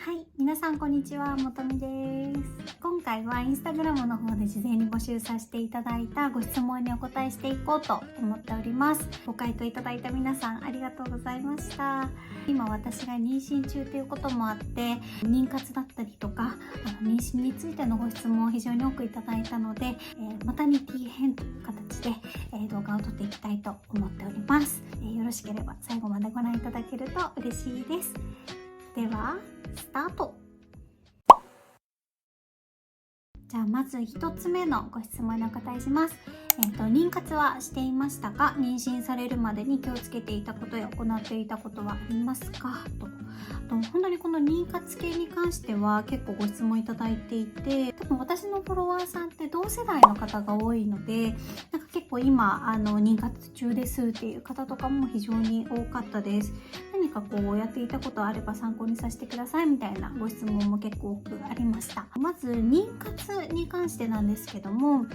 はい、皆さんこんにちは、もとみです。今回はインスタグラムの方で事前に募集させていただいたご質問にお答えしていこうと思っております。ご回答いただいた皆さんありがとうございました。今私が妊娠中ということもあって、妊活だったりとか妊娠についてのご質問を非常に多くいただいたので、マタニティ編という形で、動画を撮っていきたいと思っております。よろしければ最後までご覧いただけると嬉しいです。ではスタート。じゃあまず1つ目のご質問にお答えします。妊活はしていましたか？妊娠されるまでに気をつけていたことや行っていたことはありますか？と本当にこの妊活系に関しては結構ご質問いただいていて、多分私のフォロワーさんって同世代の方が多いので、なんか結構今妊活中ですっていう方とかも非常に多かったです。何かこうやっていたことあれば参考にさせてくださいみたいなご質問も結構多くありました。まず妊活に関してなんですけども、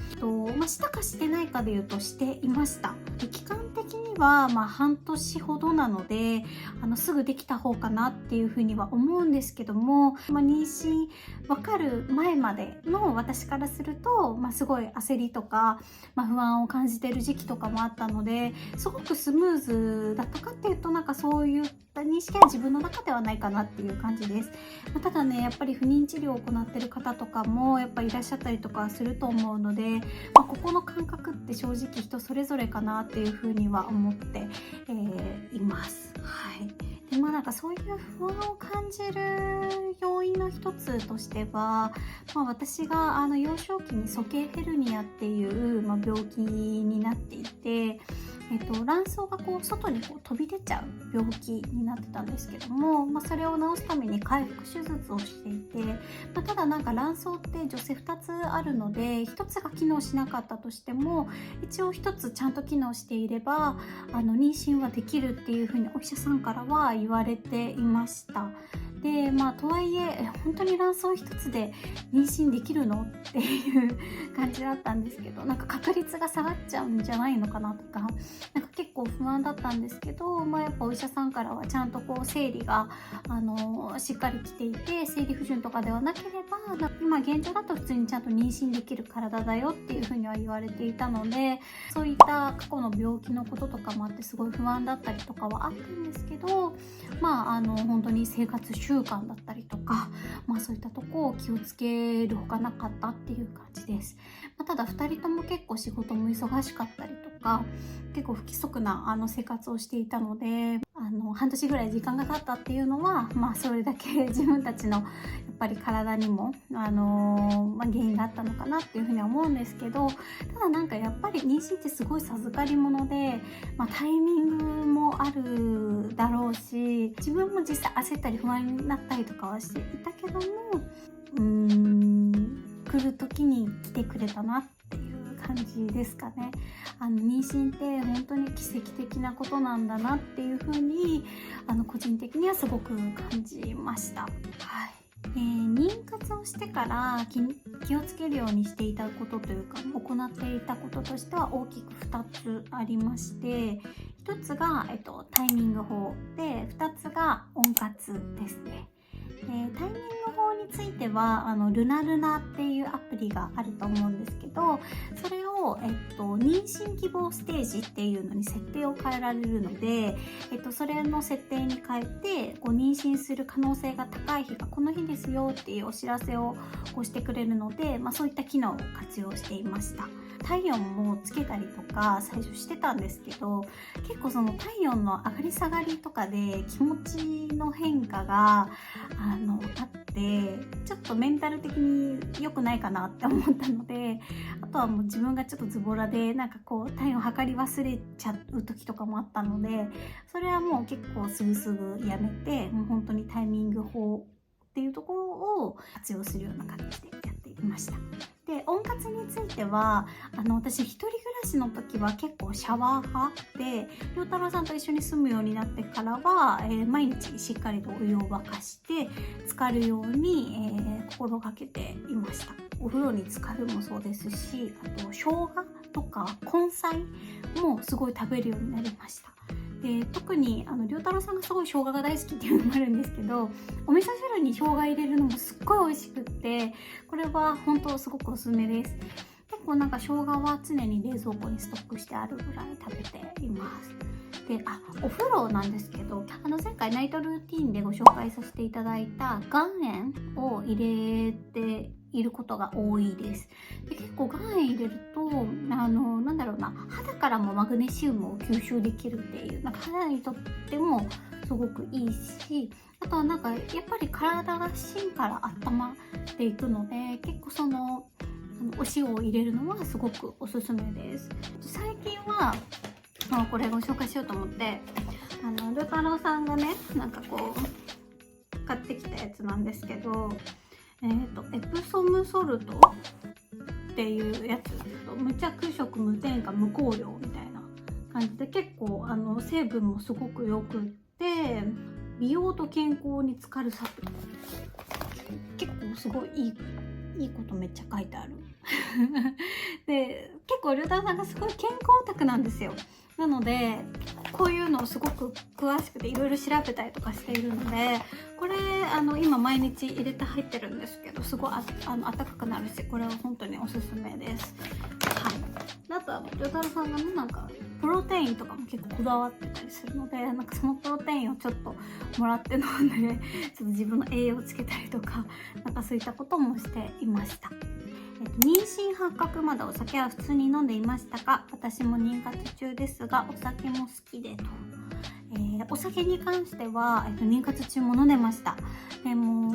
したかしてないかでいうとしていました。期間的には半年ほどなのですぐできた方かなっていうふうには思うんですけども、妊娠分かる前までの私からすると、すごい焦りとか、不安を感じてる時期とかもあったので、すごくスムーズだったかっていうと、なんかそういった認識は自分の中ではないかなっていう感じです。ただね、やっぱり不妊治療を行ってる方とかもやっぱりいらっしゃったりとかすると思うので、ここの感覚って正直人それぞれかなっていうふうには思って、います。はい。でなんかそういう不安を感じる要因の一つとしては、私が幼少期に鼠径ヘルニアっていう、病気になっていて、卵巣が外に飛び出ちゃう病気になってたんですけども、それを治すために開腹手術をしていて、ただなんか卵巣って女性2つあるので、1つが機能しなかったとしても一応1つちゃんと機能していれば妊娠はできるっていうふうにお医者さんからは言われていました。でとはいえ本当に卵巣一つで妊娠できるのっていう感じだったんですけど、なんか確率が下がっちゃうんじゃないのかなとか、なんか結構不安だったんですけど、やっぱお医者さんからはちゃんと生理がしっかりきていて、生理不順とかではなければ今現状だと普通にちゃんと妊娠できる体だよっていうふうには言われていたので、そういった過去の病気のこととかもあってすごい不安だったりとかはあったんですけど、本当に生活習慣だったりとか、そういったとこを気をつけるほかなかったっていう感じです。ただ2人とも結構仕事も忙しかったりとか、結構不規則な生活をしていたので、半年ぐらい時間が経ったっていうのは、それだけ自分たちのやっぱり体にも、原因があったのかなっていうふうには思うんですけど、ただなんかやっぱり妊娠ってすごい授かり物で、タイミングもあるだろうし、自分も実際焦ったり不安になったりとかはしていたけども、来る時に来てくれたなっていう感じですかね。妊娠って本当に奇跡的なことなんだなっていう風に個人的にはすごく感じました。はい。妊活をしてから気をつけるようにしていたことというか行っていたこととしては大きく2つありまして、1つが、タイミング法で、2つが温活ですね。タイミング法についてはルナルナっていうアプリがあると思うんですけど、それを、妊娠希望ステージっていうのに設定を変えられるので、それの設定に変えて妊娠する可能性が高い日がこの日ですよっていうお知らせをしてくれるので、そういった機能を活用していました。体温もつけたりとか最初してたんですけど、結構その体温の上がり下がりとかで気持ちの変化があってちょっとメンタル的に良くないかなって思ったので、あとはもう自分がちょっとズボラでなんか体温測り忘れちゃう時とかもあったので、それはもう結構すぐやめて、もう本当にタイミング法っていうところを活用するような形でやっていました。で温活については私一人暮らしの時は結構シャワー派で、陽太郎さんと一緒に住むようになってからは、毎日しっかりとお湯を沸かして浸かるように、心がけていました。お風呂に浸かるもそうですし、あと生姜とか根菜もすごい食べるようになりました。で特に良太郎さんがすごい生姜が大好きっていうのもあるんですけど、お味噌汁に生姜入れるのもすっごい美味しくって、これは本当すごくおすすめです。結構なんか生姜は常に冷蔵庫にストックしてあるぐらい食べています。で、お風呂なんですけど、前回ナイトルーティーンでご紹介させていただいた岩塩を入れていることが多いです。で、結構岩塩入れるとなんだろうな、肌からもマグネシウムを吸収できるっていう、なんか肌にとってもすごくいいし、あとはなんかやっぱり体が芯から温まっていくので、結構お塩を入れるのはすごくおすすめです。最近はこれご紹介しようと思って、良太郎さんがね、なんかこう買ってきたやつなんですけど、エプソムソルトっていうやつ、無着色無添加無香料みたいな感じで、結構成分もすごくよくって、美容と健康に浸かるサプリ、結構すごいいいことめっちゃ書いてあるで、結構良太郎さんがすごい健康オタクなんですよ。なのでこういうのをすごく詳しくていろいろ調べたりとかしているので、これ今毎日入れて入ってるんですけど、すごい暖かくなるし、これは本当におすすめです。はい。あとは良太郎さんがね、なんかプロテインとかも結構こだわってたりするので、なんかそのプロテインをちょっともらって飲んで、ちょっと自分の栄養をつけたりとか、なんかそういったこともしていました。妊娠発覚までお酒は普通に飲んでいましたが、私も妊活中ですがお酒も好きでと。お酒に関しては、妊活中も飲んでました。でも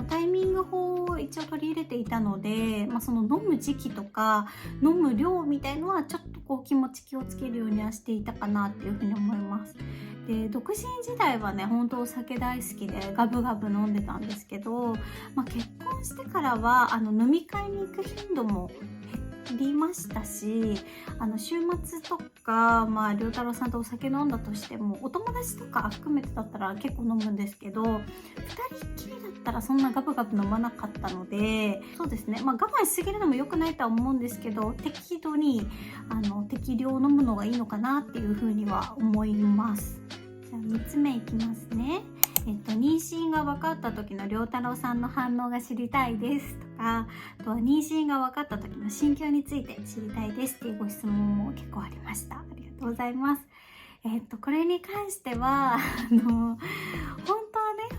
タイミング法を一応取り入れていたので、その飲む時期とか飲む量みたいのはちょっとこう気持ち気をつけるようにはしていたかなっていうふうに思います。で、独身時代はね、本当お酒大好きでガブガブ飲んでたんですけど、結婚してからは飲み会に行く頻度も減りましたし、週末とか良太郎さんとお酒飲んだとしても、お友達とか含めてだったら結構飲むんですけど、2人っきりだったらそんなガブガブ飲まなかったので、そうですね、我慢しすぎるのも良くないとは思うんですけど、適度に適量飲むのがいいのかなっていうふうには思います。じゃあ3つ目いきますね。妊娠が分かった時の良太郎さんの反応が知りたいですとか、あとは妊娠が分かった時の心境について知りたいですっていうご質問も結構ありました。ありがとうございます。これに関しては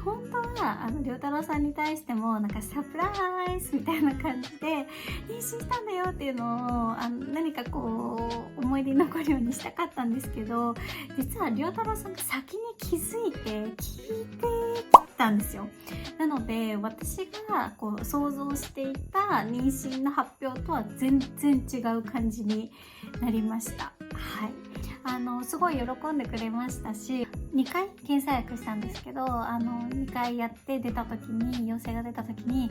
本当は良太郎さんに対してもなんかサプライズみたいな感じで妊娠したんだよっていうのを何かこう思い出に残るようにしたかったんですけど、実は良太郎さんが先に気づいて聞いてたんですよ。なので私がこう想像していた妊娠の発表とは全然違う感じになりました。はい。すごい喜んでくれましたし、2回検査薬したんですけど、2回やって出た時に、陽性が出た時に、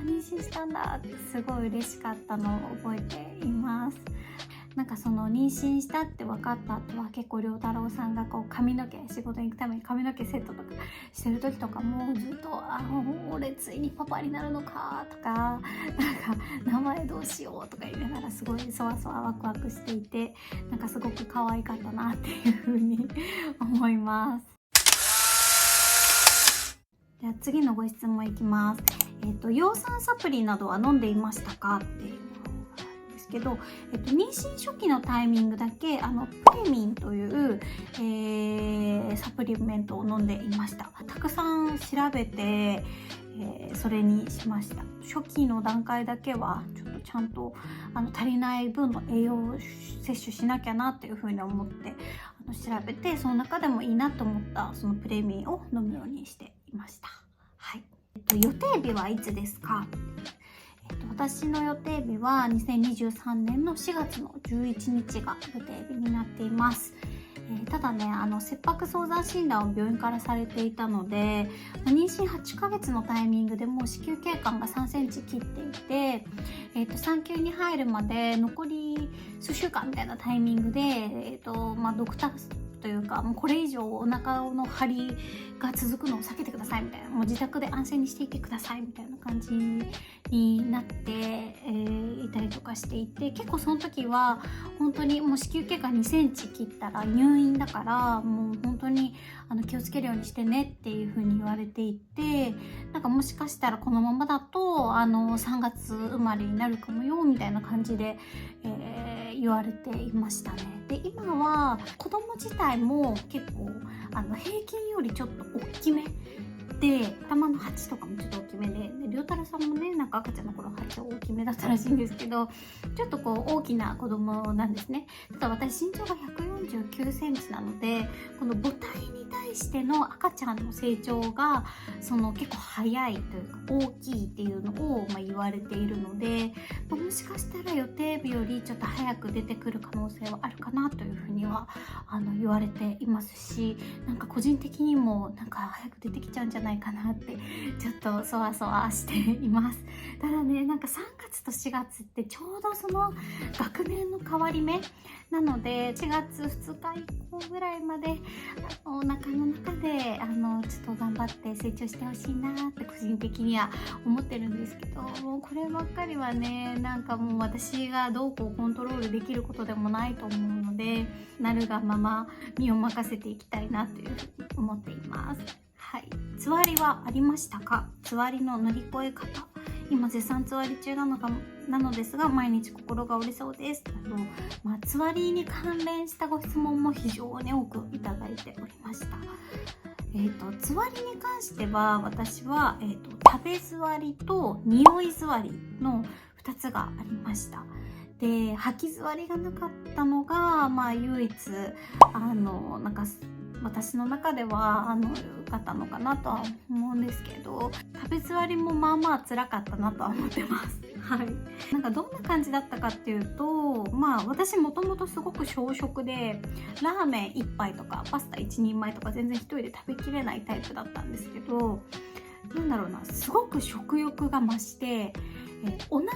妊娠したんだってすごい嬉しかったのを覚えています。なんかその妊娠したって分かった後は結構良太郎さんがこう髪の毛、仕事に行くために髪の毛セットとかしてる時とかもずっと俺ついにパパになるのかとか、なんか名前どうしようとか言いながらすごいそわそわワクワクしていて、なんかすごく可愛かったなっていうふうに思います。では次のご質問いきます。葉酸サプリなどは飲んでいましたかっていうけど、妊娠初期のタイミングだけプレミンという、サプリメントを飲んでいました。たくさん調べて、それにしました。初期の段階だけはちょっとちゃんと足りない分の栄養を摂取しなきゃなっていうふうに思って調べて、その中でもいいなと思ったそのプレミンを飲むようにしていました。はい。予定日はいつですか？私の予定日は2023年の4月の11日が予定日になっています。ただね、切迫早産診断を病院からされていたので、妊娠8ヶ月のタイミングでもう子宮頸管が3センチ切っていて、産休に入るまで残り数週間みたいなタイミングで、ドクターというか、もうこれ以上お腹の張りが続くのを避けてくださいみたいな、もう自宅で安静にしていてくださいみたいな感じになって、いたりとかしていて、結構その時は本当にもう子宮頸が2センチ切ったら入院だから、もう本当に気をつけるようにしてねっていう風に言われていて、なんかもしかしたらこのままだと3月生まれになるかもよみたいな感じで、言われていましたね。で、今は子供自体も結構平均よりちょっと大きめで、頭の鉢とかもちょっと大きめで、良太郎さんもね、なんか赤ちゃんの頃鉢大きめだったらしいんですけど、ちょっとこう大きな子供なんですね。ただ私身長が149センチなので、この母体に対しての赤ちゃんの成長が結構早いというか大きいっていうのを言われているので、もしかしたら予定日よりちょっと早く出てくる可能性はあるかなというふうには言われていますし、なんか個人的にもなんか早く出てきちゃうんじゃないかなってちょっとそわそわしています。ただね、なんか3月と4月ってちょうどその学年の変わり目なので、4月2日以降ぐらいまでお腹の中でちょっと頑張って成長してほしいなって個人的には思ってるんですけど、もうこればっかりはね、なんかもう私がどうこうコントロールできることでもないと思うので、なるがまま身を任せていきたいなというふうに思っています。はい、つわりはありましたか？つわりの乗り越え方。今絶賛つわり中なのですが、毎日心が折れそうです。つわりに関連したご質問も非常に多くいただいておりました。つわりに関しては私は、食べづわりと匂いづわりの2つがありました。で、吐きづわりがなかったのが唯一なんか私の中では良かったのかなとは思うんですけど、食べづわりもまあまあ辛かったなとは思ってます。はい。なんかどんな感じだったかっていうと、私もともとすごく小食で、ラーメン1杯とかパスタ1人前とか全然一人で食べきれないタイプだったんですけど、なんだろうな、すごく食欲が増して、お腹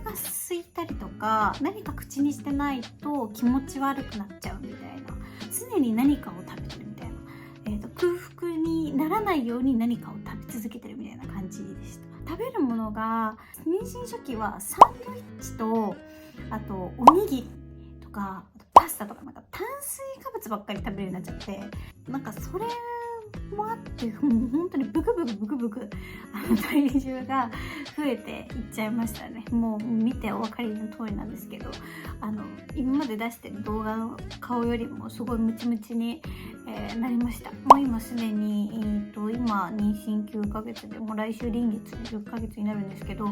が空いたりとか、何か口にしてないと気持ち悪くなっちゃうみたいな、常に何かを食べてるみたいな、空腹にならないように何かを食べ続けてるみたいな感じでした。食べるものが妊娠初期はサンドイッチと、あとおにぎりとかパスタとか、なんか炭水化物ばっかり食べるようになっちゃって、なんかそれもあってもう本当にブクブク体重が増えていっちゃいましたね。もう見てお分かりの通りなんですけど、今まで出してる動画の顔よりもすごいムチムチに、なりました。もう今すでに、今妊娠9ヶ月で、もう来週臨月10ヶ月になるんですけど、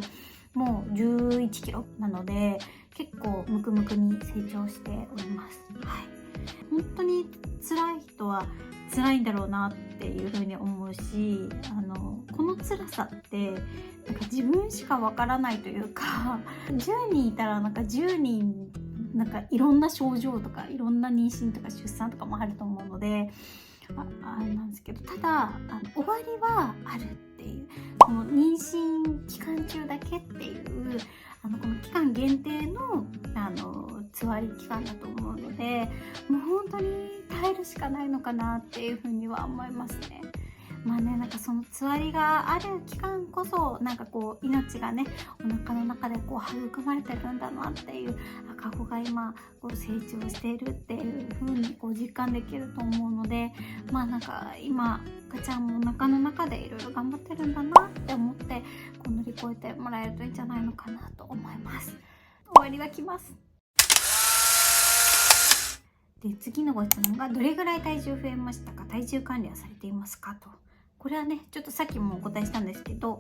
もう11キロなので結構ムクムクに成長しております。はい、本当に辛い人は辛いんだろうなっていうふうに思うし、この辛さってなんか自分しかわからないというか、10人いたらなんか10人なんかいろんな症状とかいろんな妊娠とか出産とかもあると思うので、あれなんですけど、ただ終わりはあるっていう、この妊娠期間中だけっていうこの期間限定のつわり期間だと思うので、もう本当に耐えるしかないのかなっていうふうには思いますね。なんかそのつわりがある期間こそ、なんかこう命がね、お腹の中でこう育まれてるんだなっていう、赤子が今こう成長しているっていう風にこう実感できると思うので、なんか今赤ちゃんもお腹の中でいろいろ頑張ってるんだなって思って、こう乗り越えてもらえるといいんじゃないのかなと思います。終わりが来ます。で、次のご質問が、どれぐらい体重増えましたか？体重管理はされていますか？と。これはね、ちょっとさっきもお答えしたんですけど、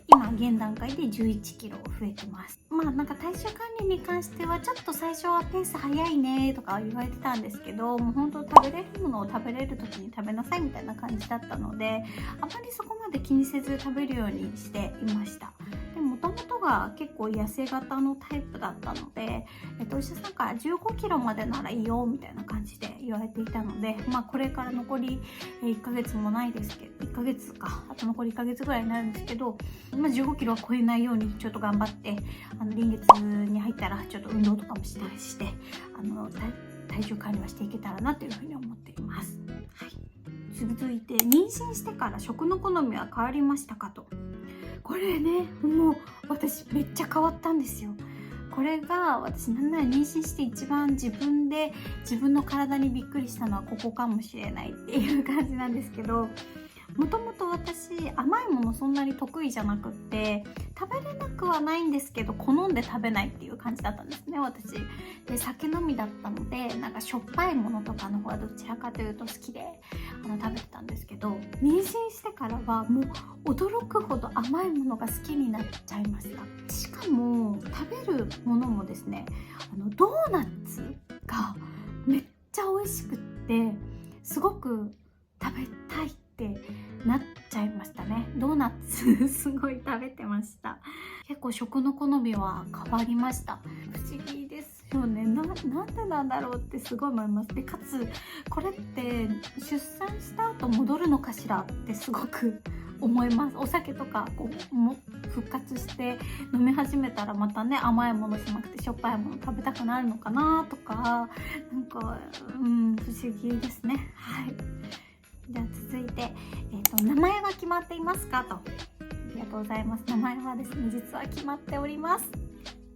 今現段階で11キロ増えてます。なんか体重管理に関してはちょっと最初はペース早いねとか言われてたんですけど、もう本当食べれるものを食べれる時に食べなさいみたいな感じだったので、あまりそこまで気にせず食べるようにしていました。でもともとが結構痩せ型のタイプだったので、お医者さんから15キロまでならいいよみたいな感じで言われていたので、これから残り1ヶ月もないですけど、1ヶ月か、あと残り1ヶ月ぐらいになるんですけど、15キロは超えないようにちょっと頑張って、臨月に入ったらちょっと運動とかもしたりして、体重管理はしていけたらなというふうに思っています。はい、続いて、妊娠してから食の好みは変わりましたかと。これね、もう私めっちゃ変わったんですよ。これが私なんなら妊娠して一番自分の体にびっくりしたのはここかもしれないっていう感じなんですけど、もともと私甘いものそんなに得意じゃなくって、食べれなくはないんですけど好んで食べないっていう感じだったんですね、私で。酒飲みだったので、なんかしょっぱいものとかの方がどちらかというと好きで食べてたんですけど、妊娠してからはもう驚くほど甘いものが好きになっちゃいました。しかも食べるものもですね、ドーナツがめっちゃ美味しくって、すごく食べたいってなっちゃいましたね。ドーナツすごい食べてました。結構食の好みは変わりました。不思議ですよね。なんでなんだろうってすごい思います。でかつこれって出産した後戻るのかしらってすごく思います。お酒とか復活して飲み始めたらまたね、甘いものじゃなくてしょっぱいもの食べたくなるのかなとか、なんか不思議ですね。はい。では続いて、名前は決まっていますかと。ありがとうございます。名前はですね、実は決まっております。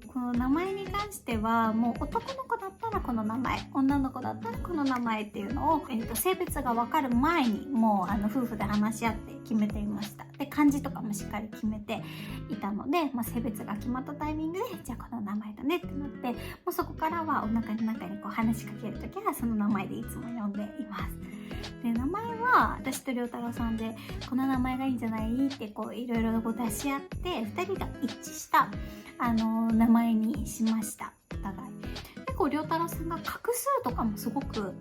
この名前に関してはもう男の子だったらこの名前、女の子だったらこの名前っていうのを、性別が分かる前にもう夫婦で話し合って決めていました。で漢字とかもしっかり決めていたので、性別が決まったタイミングでじゃあこの名前だねってなって、もうそこからはお腹の中に話しかけるときはその名前でいつも呼んでいます。で名前は私と良太郎さんでこの名前がいいんじゃないっていろいろ出し合って2人が一致した名前にしました。お互い結構良太郎さんが画数とかもすごく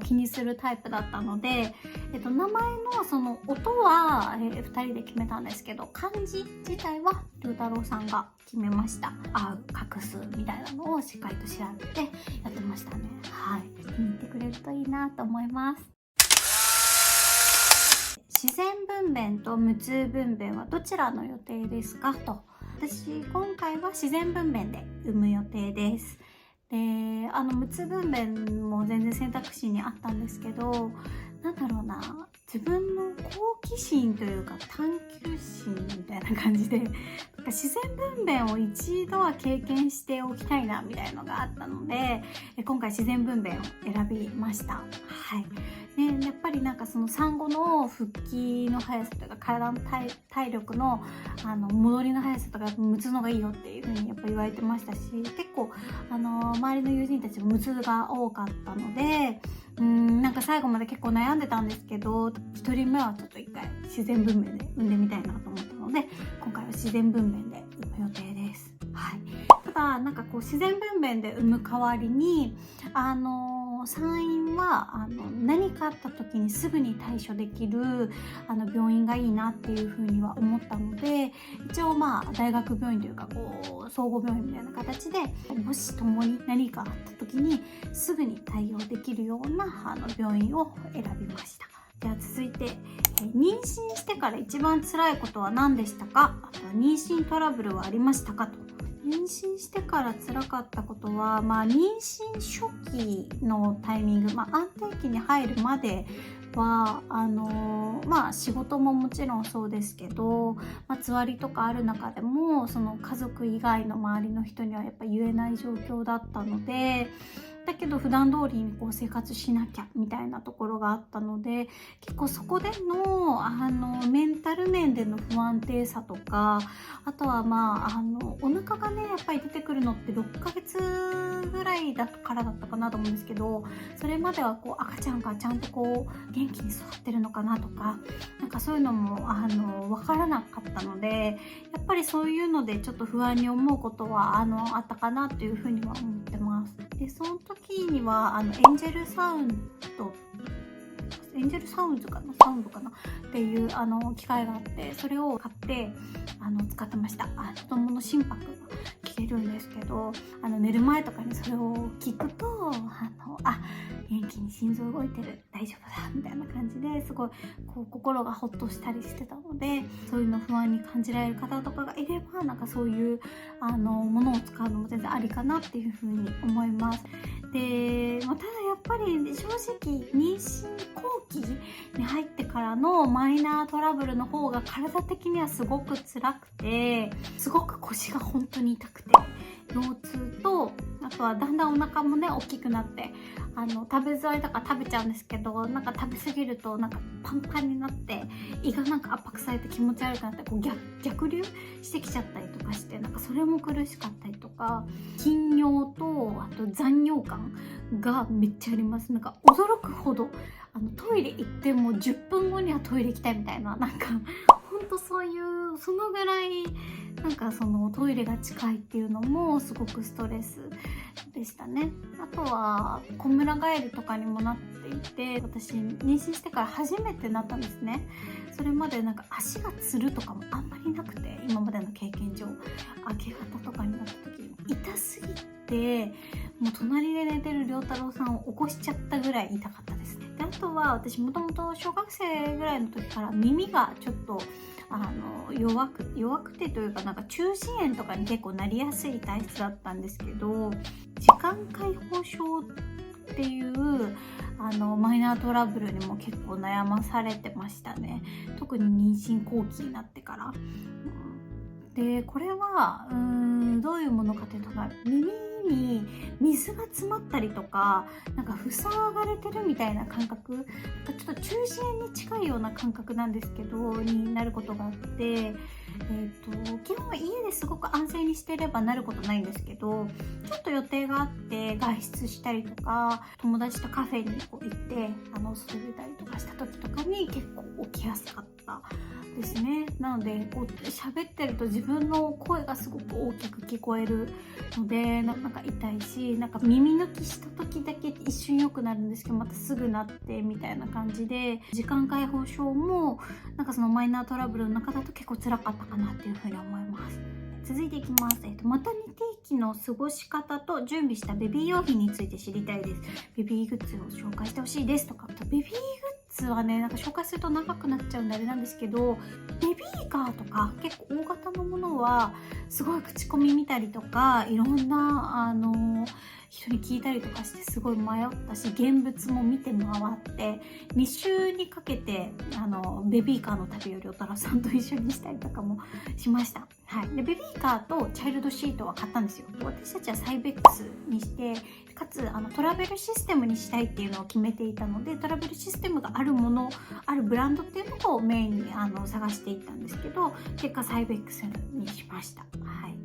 気にするタイプだったので、名前のその音は、2人で決めたんですけど、漢字自体は良太郎さんが決めました。画数みたいなのをしっかりと調べてやってましたね。はい、気に入ってくれるといいなと思います。自然分娩と無痛分娩はどちらの予定ですかと。私今回は自然分娩で産む予定です。で無痛分娩も全然選択肢にあったんですけど、なんだろうな、自分の好奇心というか探求心みたいな感じで、なんか自然分娩を一度は経験しておきたいなみたいのがあったので、今回自然分娩を選びました。はいね、やっぱりなんかその産後の復帰の速さというか体の体力の戻りの速さとか無痛のがいいよっていう風にやっぱ言われてましたし、結構周りの友人たちも無痛が多かったので、なんか最後まで結構悩んでたんですけど、1人目はちょっと一回自然分娩で産んでみたいなと思ったので、今回は自然分娩で産む予定です。はい、ただなんかこう自然分娩で産む代わりに産院は何かあった時にすぐに対処できる病院がいいなっていうふうには思ったので、一応大学病院というかこう総合病院みたいな形で、母子ともに何かあった時にすぐに対応できるような病院を選びました。では続いて、妊娠してから一番辛いことは何でしたか。あと妊娠トラブルはありましたかと。妊娠してから辛かったことは、妊娠初期のタイミング、安定期に入るまでは仕事ももちろんそうですけど、つわりとかある中でもその家族以外の周りの人にはやっぱ言えない状況だったので、だけど普段通りにこう生活しなきゃみたいなところがあったので、結構そこでのメンタル面での不安定さとか、あとはお腹がねやっぱり出てくるのって6ヶ月ぐらいからだったかなと思うんですけど、それまではこう赤ちゃんがちゃんとこう元気に育ってるのかなとか、なんかそういうのも分からなかったので、やっぱりそういうのでちょっと不安に思うことはあったかなというふうには思ってます。でその時にはエンジェルサウンドかなっていう機械があって、それを買って使ってました。子供の心拍が聞けるんですけど、寝る前とかにそれを聞くと元気に心臓動いてる、大丈夫だみたいな感じですごいこう心がほっとしたりしてたので、そういうの不安に感じられる方とかがいれば、なんかそういうものを使うのも全然ありかなっていうふうに思います。で、ただやっぱり正直妊娠後期に入ってからのマイナートラブルの方が体的にはすごく辛くて、すごく腰が本当に痛くて、腰痛と、あとはだんだんお腹もね大きくなって、食べづらいとか食べちゃうんですけど、なんか食べ過ぎるとなんかパンパンになって胃がなんか圧迫されて気持ち悪くなって、こう逆流してきちゃったりとかして、なんかそれも苦しかったりとか、頻尿とあと残尿感がめっちゃあります。なんか驚くほどトイレ行っても10分後にはトイレ行きたいみたいな、なんかほんとそういうそのぐらいなんかそのトイレが近いっていうのもすごくストレスでしたね。あとはこむら返りとかにもなっていて、私妊娠してから初めてなったんですね。それまでなんか足がつるとかもあんまりなくて、今までの経験上明け方とかになった時痛すぎて、もう隣で寝てる良太郎さんを起こしちゃったぐらい痛かったですね。で、あとは私もともと小学生ぐらいの時から耳がちょっと弱くてというか、なんか中耳炎とかに結構なりやすい体質だったんですけど、時間解放症っていうマイナートラブルにも結構悩まされてましたね。特に妊娠後期になってから。で、これはどういうものかというと、耳に水が詰まったりとか、なんか塞がれてるみたいな感覚、ちょっと中耳炎に近いような感覚なんですけどになることがあって、基本は家ですごく安静にしてればなることないんですけど、ちょっと予定があって外出したりとか、友達とカフェに行って外出たりとかした時とかに結構起きやすかったですね。なのでこう喋ってると自分の声がすごく大きく聞こえるので、なんか痛いし、なんか耳抜きした時だけ一瞬良くなるんですけど、またすぐなってみたいな感じで、時間解放症もなんかそのマイナートラブルの中だと結構辛かったかなっていうふうに思います。続いていきます。マタニティ期の過ごし方と準備したベビー用品について知りたいです。ベビーグッズを紹介してほしいですとか。ベビーグッズはね、なんか紹介すると長くなっちゃうんであれなんですけど、ベビーカーとか結構大型のものはすごい口コミ見たりとか、いろんな人に聞いたりとかしてすごい迷ったし、現物も見て回って2週にかけてベビーカーの旅を良太郎さんと一緒にしたりとかもしました。はい、でベビーカーとチャイルドシートは買ったんですよ。私たちはサイベックスにして、かつトラベルシステムにしたいっていうのを決めていたので、トラベルシステムがあるもの、あるブランドっていうのをメインに探していったんですけど、結果サイベックスにしました。はい、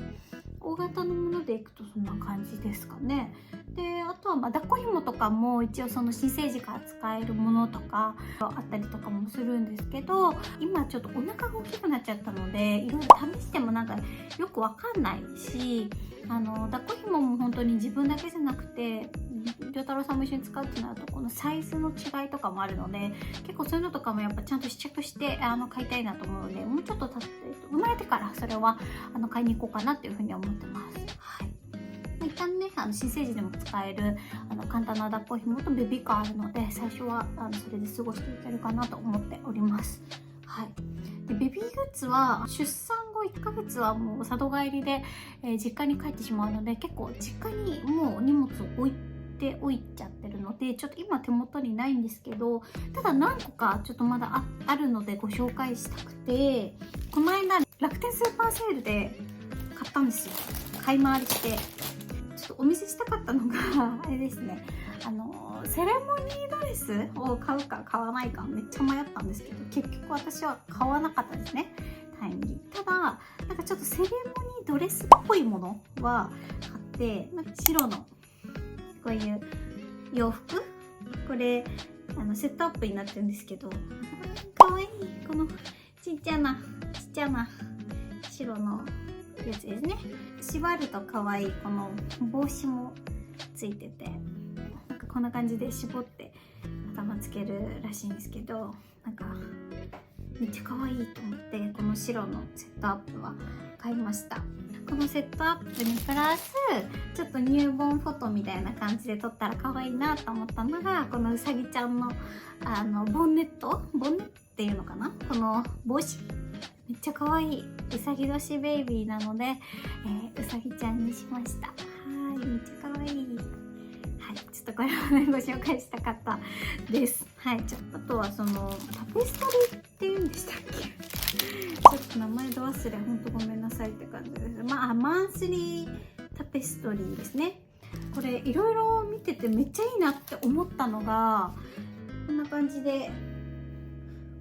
大型のものでいくとそんな感じですかね。で、あとは抱っこ紐とかも一応その新生児から使えるものとかあったりとかもするんですけど、今ちょっとお腹が大きくなっちゃったので、いろいろ試してもなんかよくわかんないし、抱っこ紐も本当に自分だけじゃなくて良太郎さんも一緒に使うってなると、このサイズの違いとかもあるので、結構そういうのとかもやっぱちゃんと試着して買いたいなと思うので、もうちょっと経って生まれてからそれは買いに行こうかなっていうふうに思ってます。はい、一旦ね、新生児でも使える簡単な抱っこ紐とベビーカーあるので、最初はそれで過ごしていけるかなと思っております。はい、でベビーグッズは出産後1ヶ月はもう里帰りで、実家に帰ってしまうので、結構実家にもう荷物を置いておいちゃってるので、ちょっと今手元にないんですけど、ただ何個かちょっとまだあるのでご紹介したくて、この間楽天スーパーセールで買ったんですよ。買い回りしてちょっとお見せしたかったのがあれですね、セレモニードレスを買うか買わないかめっちゃ迷ったんですけど、結局私は買わなかったですね、タイムリー。ただなんかちょっとセレモニードレスっぽいものは買って、なんか白のこういう洋服、これセットアップになってるんですけど、かわいい、このちっちゃな白のやつですね。縛ると可愛いこの帽子もついてて、なんかこんな感じで絞って頭つけるらしいんですけど、なんかめっちゃ可愛いと思って、この白のセットアップは買いました。このセットアップにプラスちょっとニューボーンフォトみたいな感じで撮ったら可愛いなと思ったのが、このうさぎちゃんのボンネっていうのかな、この帽子めっちゃ可愛い、うさぎ年ベイビーなので、うさぎちゃんにしました。はい、めっちゃ可愛い。はい、っとこれをねご紹介したかったです。はい、あとはそのタペストリーっていうんでしたっけちょっと名前ど忘れ、ほんとごめんなさいって感じです。マンスリータペストリーですね。これいろいろ見ててめっちゃいいなって思ったのが、こんな感じで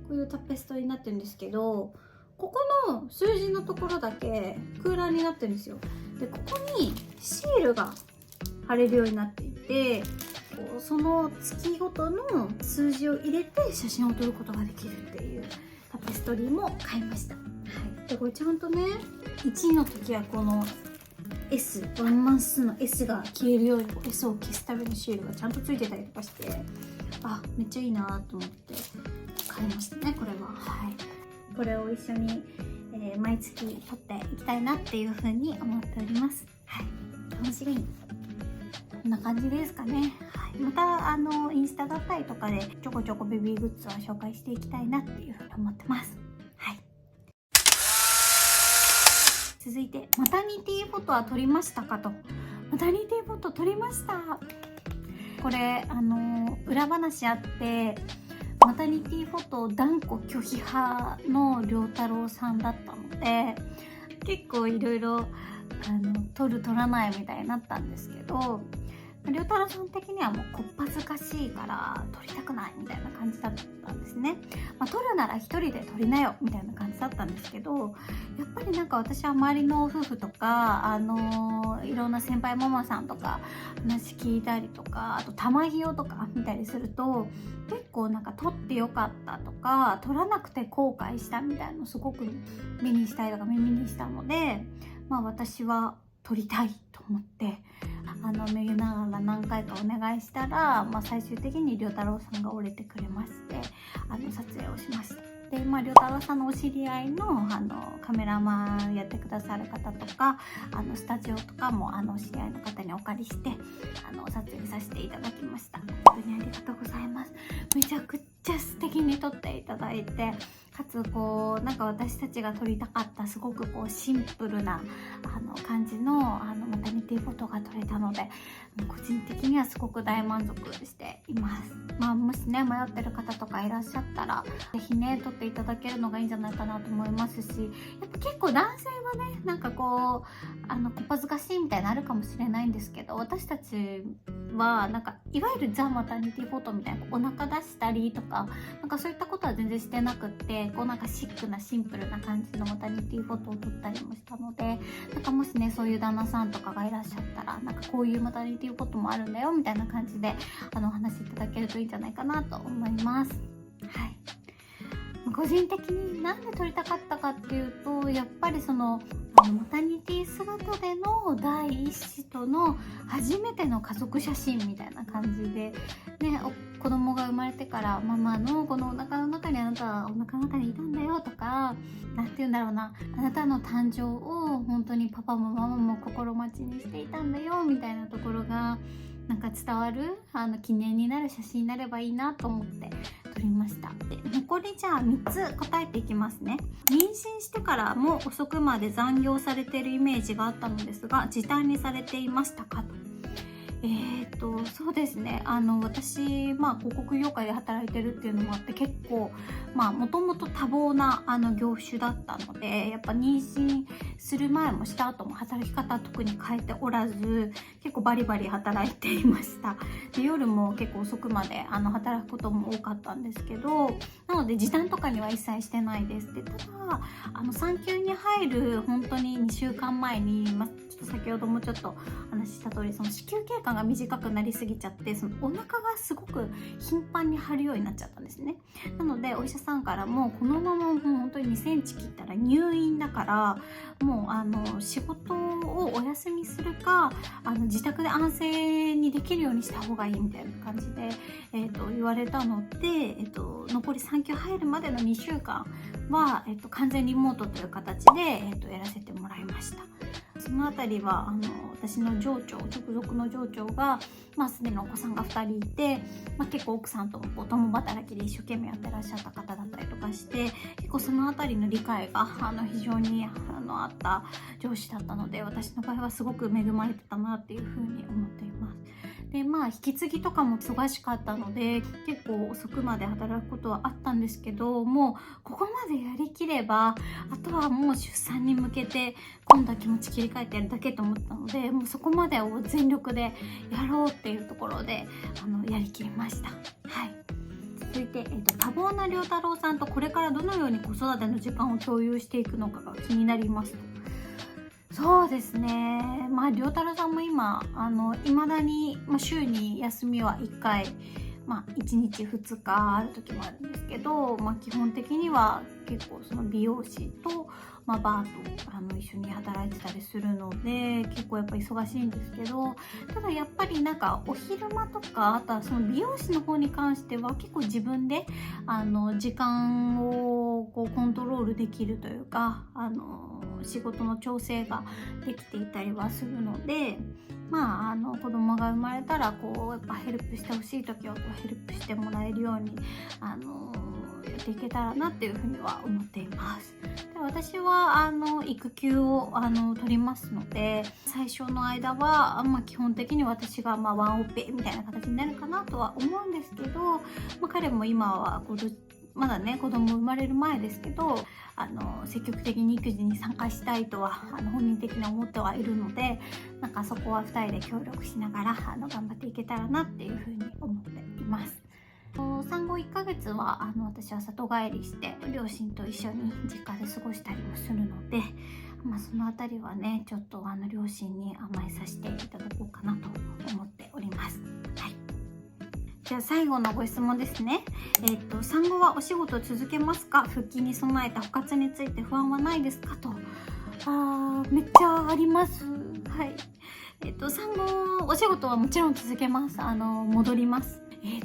こういうタペストリーになってるんですけど、ここの数字のところだけ空欄になってるんですよ。でここにシールが貼れるようになっていて、こうその月ごとの数字を入れて写真を撮ることができるっていうタペストリーも買いました。はい、でこれちゃんとね、1の時はこの S、ワンマン数の S が消えるように S を消すためのシールがちゃんとついてたりとかして、あ、めっちゃいいなと思って買いましたね、これは。はい、これを一緒に、毎月撮っていきたいなっていうふうに思っております。はい、楽しみに。こんな感じですかね。はい、またインスタだったりとかでちょこちょこベビーグッズは紹介していきたいなっていうふうに思ってます。はい、続いて、マタニティフォトは撮りましたかと。マタニティフォト撮りました。これ裏話あって、マタニティフォトを断固拒否派の良太郎さんだったので、結構いろいろ撮る撮らないみたいになったんですけど、良太郎さん的にはもうこっぱずかしいから撮りたくないみたいな感じだったんですね。撮るなら一人で撮りなよみたいな感じだったんですけど、やっぱりなんか私は周りの夫婦とかいろんな先輩ママさんとか話聞いたりとか、あと玉ひよとか見たりすると、結構なんか撮ってよかったとか撮らなくて後悔したみたいなのすごく目にしたりとか耳にしたので、私は撮りたいと思ってめげながら何回かお願いしたら、最終的に良太郎さんが折れてくれまして、撮影をしました。で、良太郎さんのお知り合いのカメラマンやってくださる方とかスタジオとかもお知り合いの方にお借りして撮影させていただきました。本当にありがとうございます。めちゃくちゃ素敵に撮っていただいて、かつなんか私たちが撮りたかったすごくシンプルな感じのマタニティフォトが撮れたので、個人的にはすごく大満足しています。もしね迷ってる方とかいらっしゃったらぜひね撮っていただけるのがいいんじゃないかなと思いますし、やっぱ結構男性はねなんかこっぱずかしいみたいなのあるかもしれないんですけど、私たちはなんかいわゆるザ・マタニティフォトみたいなお腹出したりとかなんかそういったことは全然してなくって、なんかシックなシンプルな感じのマタニティフォトを撮ったりもしたので、なんかもしねそういう旦那さんとかがいらっしゃったら、なんかこういうマタニティフォトもあるんだよみたいな感じでお話しいただけるといいんじゃないかなと思います。はい、個人的になんで撮りたかったかっていうと、やっぱりマタニティ姿での第一子との初めての家族写真みたいな感じでね、子供が生まれてからママのこのお腹の中にあなたはお腹の中にいたんだよとか、なんて言うんだろうな、あなたの誕生を本当にパパもママも心待ちにしていたんだよみたいなところがなんか伝わる記念になる写真になればいいなと思って撮りました。で残りじゃあ3つ答えていきますね。妊娠してからも遅くまで残業されているイメージがあったのですが時短にされていましたかと。そうですね、私広告業界で働いてるっていうのもあって結構もともと多忙な業種だったので、やっぱ妊娠する前もした後も働き方は特に変えておらず結構バリバリ働いていました。で夜も結構遅くまで働くことも多かったんですけど、なので時短とかには一切してないです。でただ産休に入る本当に2週間前に、ちょっと先ほどもちょっと話した通り子宮経過が短くなりすぎちゃって、お腹がすごく頻繁に張るようになっちゃったんですね。なのでお医者さんからもこのままもう本当に2センチ切ったら入院だからもう仕事をお休みするか自宅で安静にできるようにした方がいいみたいな感じで、言われたので、残り産休入るまでの2週間は、完全リモートという形で、やらせてもらいました。そのあたりは私の直属の上長が、すでにお子さんが2人いて、結構奥さんとも共働きで一生懸命やってらっしゃった方だったりとかして、結構そのあたりの理解が非常にあった上司だったので、私の場合はすごく恵まれてたなっていうふうに思っています。で引き継ぎとかも忙しかったので結構遅くまで働くことはあったんですけど、もうここまでやりきればあとはもう出産に向けて今度は気持ち切り替えてやるだけと思ったので、もうそこまでを全力でやろうっていうところでやりきりました。はい。続いて、多忙な良太郎さんとこれからどのように子育ての時間を共有していくのかが気になります。そうですね、良太郎さんも今未だに、週に休みは1回、1日2日ある時もあるんですけど、基本的には結構その美容師と、バーと一緒に働いてたりするので結構やっぱ忙しいんですけど、ただやっぱりなんかお昼間とか、あとはその美容師の方に関しては結構自分で時間をこうコントロールできるというか仕事の調整ができていたりはするので、子供が生まれたらこうやっぱヘルプしてほしい時はこうヘルプしてもらえるようにやっていけたらなっていうふうには思っています。で、私は育休を取りますので、最初の間は、基本的に私がワンオペみたいな形になるかなとは思うんですけど、彼も今はまだね子供生まれる前ですけど積極的に育児に参加したいとは本人的に思ってはいるので、なんかそこは2人で協力しながら頑張っていけたらなっていうふうに思っています。産後1ヶ月は私は里帰りして両親と一緒に実家で過ごしたりもするので、そのあたりはねちょっと両親に甘えさせていただこうかなと思っております。はい。じゃあ最後のご質問ですね。産後はお仕事を続けますか？復帰に備えた保活について不安はないですか？と。めっちゃあります。はい。産後お仕事はもちろん続けます。戻ります。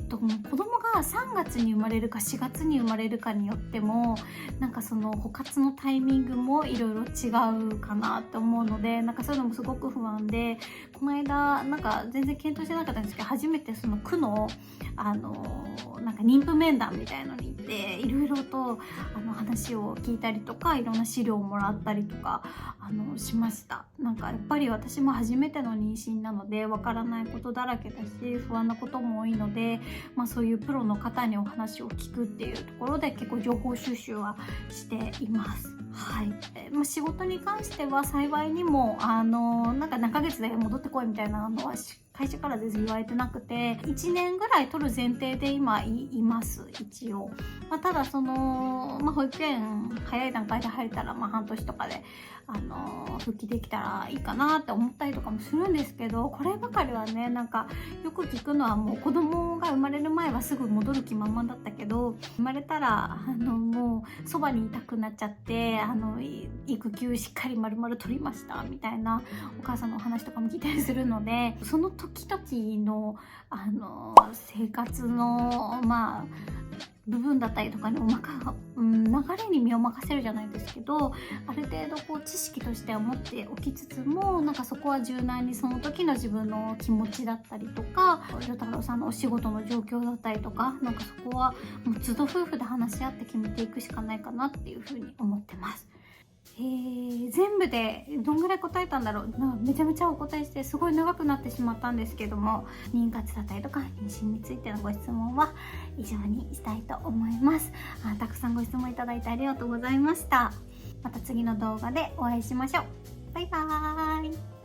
子供が3月に生まれるか4月に生まれるかによってもなんかその保活のタイミングもいろいろ違うかなって思うので、なんかそういうのもすごく不安で、この間なんか全然検討してなかったんですけど、初めてその区のなんか妊婦面談みたいのに行っていろいろと話を聞いたりとかいろんな資料をもらったりとかしました。なんかやっぱり私も初めての妊娠なのでわからないことだらけだし不安なことも多いので、そういうプロの方にお話を聞くっていうところで結構情報収集はしています。はい。仕事に関しては幸いにもなんか何ヶ月で戻ってこいみたいなのは会社から全然言われてなくて、1年ぐらい取る前提で今います一応。ただその、保育園早い段階で入ったら半年とかで復帰できたらいいかなって思ったりとかもするんですけど、こればかりはねなんかよく聞くのはもう子供が生まれる前はすぐ戻る気満々だったけど、生まれたらもうそばにいたくなっちゃって育休しっかり丸々取りましたみたいなお母さんのお話とかも聞いたりするので、その時々の生活の部分だったりとかに流れに身を任せるじゃないですけど、ある程度こう知識としては持っておきつつもなんかそこは柔軟にその時の自分の気持ちだったりとか良太郎さんのお仕事の状況だったりとか、なんかそこはもう都度夫婦で話し合って決めていくしかないかなっていうふうに思ってます。全部でどんぐらい答えたんだろう。めちゃめちゃお答えしてすごい長くなってしまったんですけども、妊活だったりとか妊娠についてのご質問は以上にしたいと思います。たくさんご質問いただいてありがとうございました。また次の動画でお会いしましょう。バイバーイ。